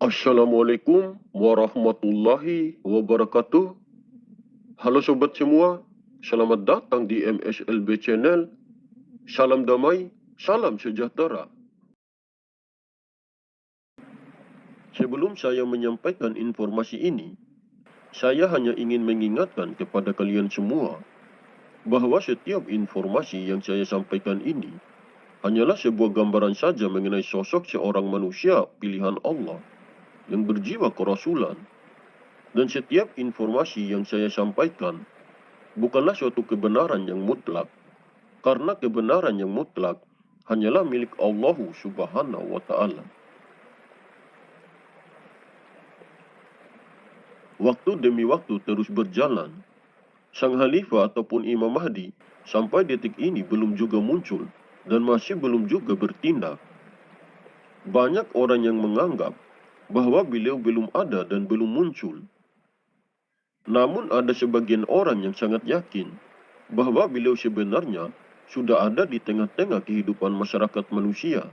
Assalamualaikum warahmatullahi wabarakatuh. Halo sobat semua, selamat datang di MSLB Channel. Salam damai, salam sejahtera. Sebelum saya menyampaikan informasi ini, saya hanya ingin mengingatkan kepada kalian semua bahwa setiap informasi yang saya sampaikan ini hanyalah sebuah gambaran saja mengenai sosok seorang manusia pilihan Allah yang berjiwa kerasulan. Dan setiap informasi yang saya sampaikan bukanlah suatu kebenaran yang mutlak, karena kebenaran yang mutlak hanyalah milik Allah Subhanahu wa Ta'ala. Waktu demi waktu terus berjalan. Sang Khalifah ataupun Imam Mahdi sampai detik ini belum juga muncul dan masih belum juga bertindak. Banyak orang yang menganggap bahwa beliau belum ada dan belum muncul. Namun ada sebagian orang yang sangat yakin bahwa beliau sebenarnya sudah ada di tengah-tengah kehidupan masyarakat manusia.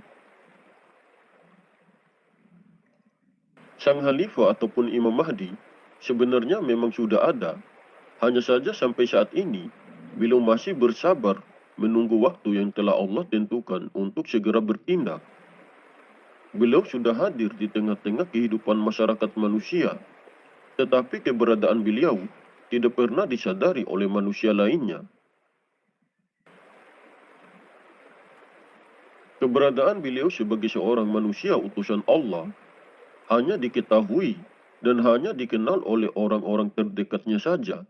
Sang Khalifah ataupun Imam Mahdi sebenarnya memang sudah ada, hanya saja sampai saat ini beliau masih bersabar menunggu waktu yang telah Allah tentukan untuk segera bertindak. Beliau sudah hadir di tengah-tengah kehidupan masyarakat manusia, tetapi keberadaan beliau tidak pernah disadari oleh manusia lainnya. Keberadaan beliau sebagai seorang manusia utusan Allah hanya diketahui dan hanya dikenal oleh orang-orang terdekatnya saja.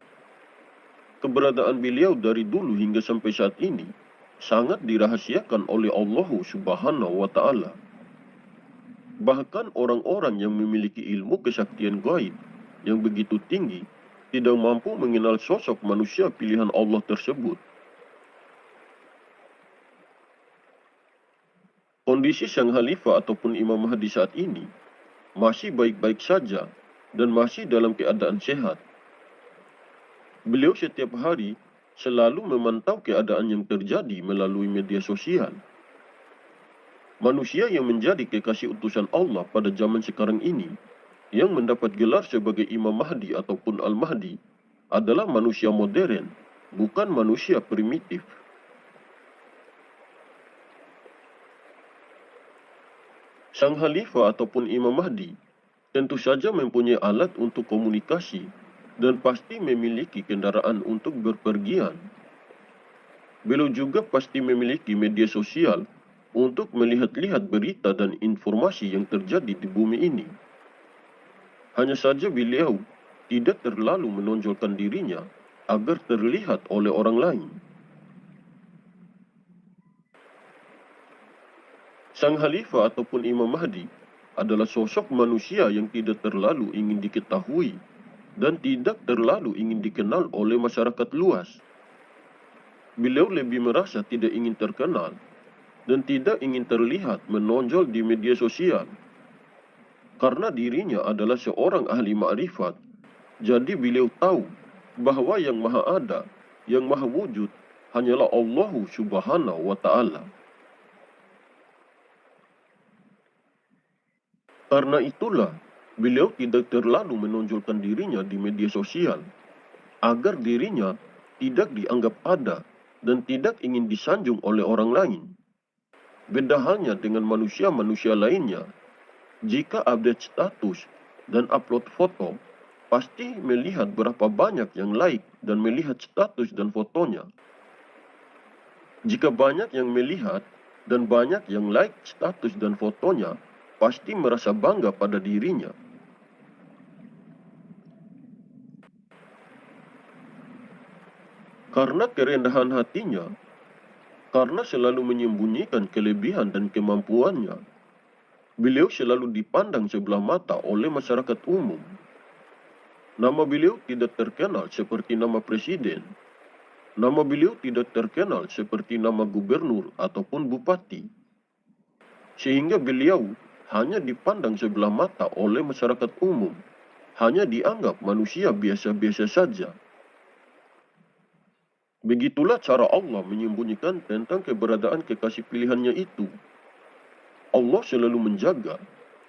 Keberadaan beliau dari dulu hingga sampai saat ini sangat dirahasiakan oleh Allah Subhanahu wa Ta'ala. Bahkan orang-orang yang memiliki ilmu kesaktian gaib yang begitu tinggi tidak mampu mengenal sosok manusia pilihan Allah tersebut. Kondisi sang Khalifah ataupun Imam Mahdi saat ini masih baik-baik saja dan masih dalam keadaan sehat. Beliau setiap hari selalu memantau keadaan yang terjadi melalui media sosial. Manusia yang menjadi kekasih utusan Allah pada zaman sekarang ini, yang mendapat gelar sebagai Imam Mahdi ataupun Al-Mahdi, adalah manusia modern, bukan manusia primitif. Sang Khalifah ataupun Imam Mahdi tentu saja mempunyai alat untuk komunikasi dan pasti memiliki kendaraan untuk berpergian. Beliau juga pasti memiliki media sosial untuk melihat-lihat berita dan informasi yang terjadi di bumi ini. Hanya saja beliau tidak terlalu menonjolkan dirinya agar terlihat oleh orang lain. Sang Khalifah ataupun Imam Mahdi adalah sosok manusia yang tidak terlalu ingin diketahui dan tidak terlalu ingin dikenal oleh masyarakat luas. Beliau lebih merasa tidak ingin terkenal dan tidak ingin terlihat menonjol di media sosial. Karena dirinya adalah seorang ahli ma'rifat, jadi beliau tahu bahwa yang maha ada, yang maha wujud, hanyalah Allah Subhanahu wa Ta'ala. Karena itulah, beliau tidak terlalu menonjolkan dirinya di media sosial, agar dirinya tidak dianggap ada dan tidak ingin disanjung oleh orang lain. Beda halnya dengan manusia-manusia lainnya, jika update status dan upload foto, pasti melihat berapa banyak yang like dan melihat status dan fotonya. Jika banyak yang melihat dan banyak yang like status dan fotonya, pasti merasa bangga pada dirinya. Karena kerendahan hatinya, karena selalu menyembunyikan kelebihan dan kemampuannya, beliau selalu dipandang sebelah mata oleh masyarakat umum. Nama beliau tidak terkenal seperti nama presiden. Nama beliau tidak terkenal seperti nama gubernur ataupun bupati. Sehingga beliau hanya dipandang sebelah mata oleh masyarakat umum. Hanya dianggap manusia biasa-biasa saja. Begitulah cara Allah menyembunyikan tentang keberadaan kekasih pilihannya itu. Allah selalu menjaga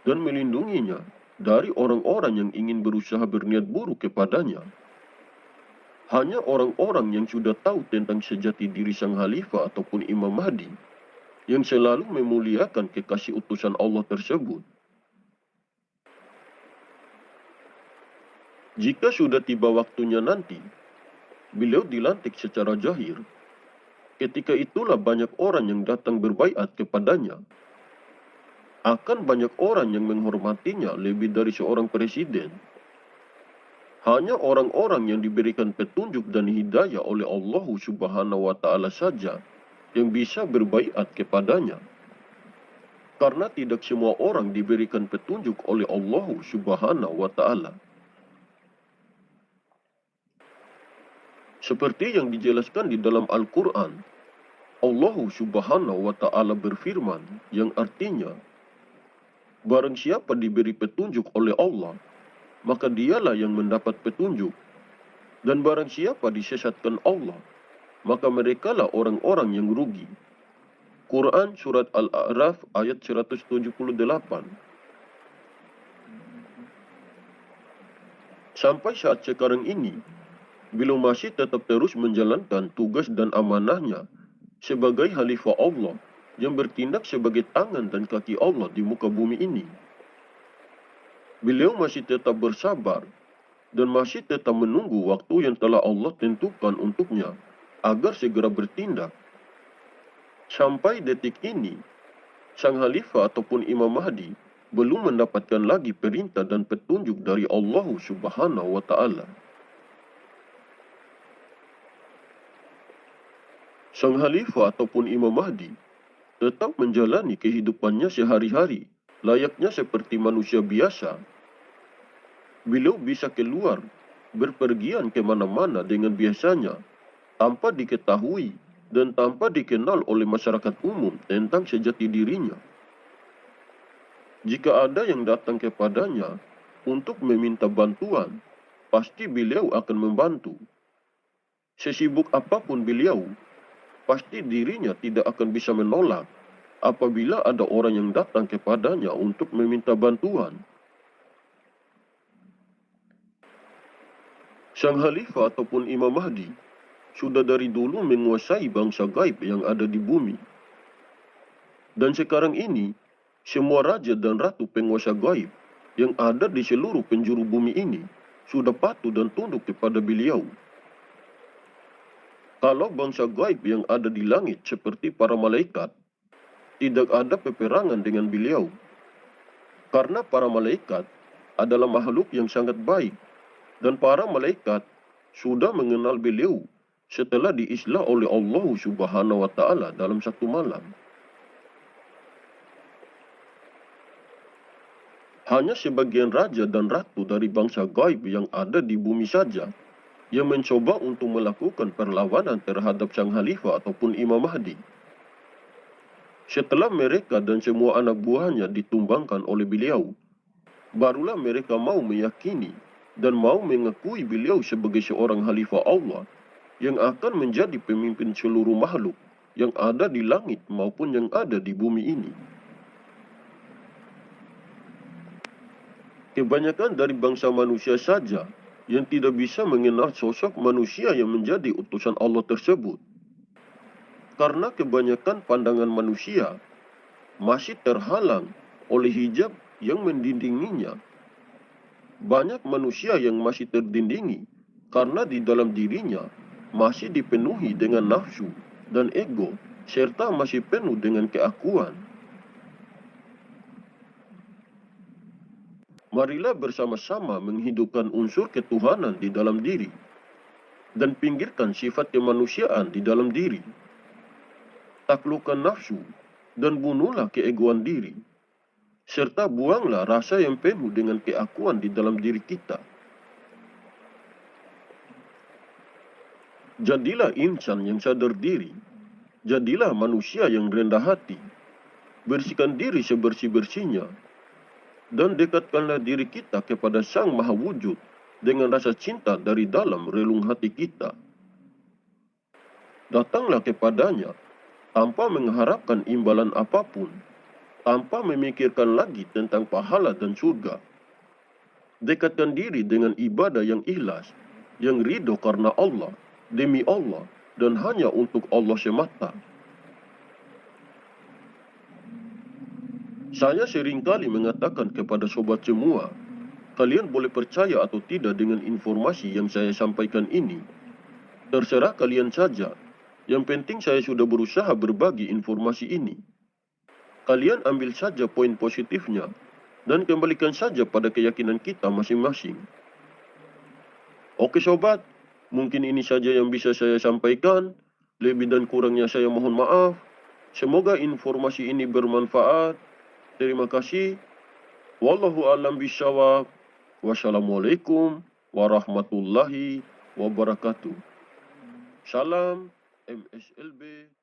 dan melindunginya dari orang-orang yang ingin berusaha berniat buruk kepadanya. Hanya orang-orang yang sudah tahu tentang sejati diri sang Khalifah ataupun Imam Mahdi yang selalu memuliakan kekasih utusan Allah tersebut. Jika sudah tiba waktunya nanti, beliau dilantik secara zahir. Ketika itulah banyak orang yang datang berbaiat kepadanya. Akan banyak orang yang menghormatinya lebih dari seorang presiden. Hanya orang-orang yang diberikan petunjuk dan hidayah oleh Allah Subhanahu wa Ta'ala saja yang bisa berbaiat kepadanya. Karena tidak semua orang diberikan petunjuk oleh Allah Subhanahu wa Ta'ala. Seperti yang dijelaskan di dalam Al-Quran, Allah Subhanahu wa Ta'ala berfirman yang artinya, barang siapa diberi petunjuk oleh Allah, maka dialah yang mendapat petunjuk. Dan barang siapa disesatkan Allah, maka merekalah orang-orang yang rugi. Quran Surat Al-A'raf ayat 178. Sampai saat sekarang ini, beliau masih tetap terus menjalankan tugas dan amanahnya sebagai Khalifah Allah yang bertindak sebagai tangan dan kaki Allah di muka bumi ini. Beliau masih tetap bersabar dan masih tetap menunggu waktu yang telah Allah tentukan untuknya agar segera bertindak. Sampai detik ini, sang Khalifah ataupun Imam Mahdi belum mendapatkan lagi perintah dan petunjuk dari Allah Subhanahu wa Ta'ala. Sang Khalifah ataupun Imam Mahdi tetap menjalani kehidupannya sehari-hari layaknya seperti manusia biasa. Beliau bisa keluar, berpergian kemana-mana dengan biasanya, tanpa diketahui dan tanpa dikenal oleh masyarakat umum tentang sejati dirinya. Jika ada yang datang kepadanya untuk meminta bantuan, pasti beliau akan membantu. Sesibuk apapun beliau, pasti dirinya tidak akan bisa menolak apabila ada orang yang datang kepadanya untuk meminta bantuan. Sang Khalifah ataupun Imam Mahdi sudah dari dulu menguasai bangsa gaib yang ada di bumi. Dan sekarang ini, semua raja dan ratu penguasa gaib yang ada di seluruh penjuru bumi ini sudah patuh dan tunduk kepada beliau. Kalau bangsa gaib yang ada di langit seperti para malaikat, tidak ada peperangan dengan beliau. Karena para malaikat adalah makhluk yang sangat baik, dan para malaikat sudah mengenal beliau setelah diislah oleh Allah Subhanahu wa Ta'ala dalam satu malam. Hanya sebagian raja dan ratu dari bangsa gaib yang ada di bumi saja yang mencoba untuk melakukan perlawanan terhadap sang Khalifah ataupun Imam Mahdi. Setelah mereka dan semua anak buahnya ditumbangkan oleh beliau, barulah mereka mau meyakini dan mau mengakui beliau sebagai seorang Khalifah Allah yang akan menjadi pemimpin seluruh makhluk yang ada di langit maupun yang ada di bumi ini. Kebanyakan dari bangsa manusia saja yang tidak bisa mengenal sosok manusia yang menjadi utusan Allah tersebut. Karena kebanyakan pandangan manusia masih terhalang oleh hijab yang mendindinginya. Banyak manusia yang masih terdindingi karena di dalam dirinya masih dipenuhi dengan nafsu dan ego serta masih penuh dengan keakuan. Marilah bersama-sama menghidupkan unsur ketuhanan di dalam diri dan pinggirkan sifat kemanusiaan di dalam diri. Taklukkan nafsu dan bunuhlah keegoan diri, serta buanglah rasa yang penuh dengan keakuan di dalam diri kita. Jadilah insan yang sadar diri, jadilah manusia yang rendah hati, bersihkan diri sebersih-bersihnya, dan dekatkanlah diri kita kepada Sang Maha Wujud dengan rasa cinta dari dalam relung hati kita. Datanglah kepadanya tanpa mengharapkan imbalan apapun, tanpa memikirkan lagi tentang pahala dan surga. Dekatkan diri dengan ibadah yang ikhlas, yang ridho karena Allah, demi Allah, dan hanya untuk Allah semata. Saya seringkali mengatakan kepada sobat semua, kalian boleh percaya atau tidak dengan informasi yang saya sampaikan ini. Terserah kalian saja. Yang penting saya sudah berusaha berbagi informasi ini. Kalian ambil saja poin positifnya dan kembalikan saja pada keyakinan kita masing-masing. Oke sobat, mungkin ini saja yang bisa saya sampaikan. Lebih dan kurangnya saya mohon maaf. Semoga informasi ini bermanfaat. Terima kasih. Wallahu a'lam bishawab. Wassalamualaikum warahmatullahi wabarakatuh. Salam MSLB.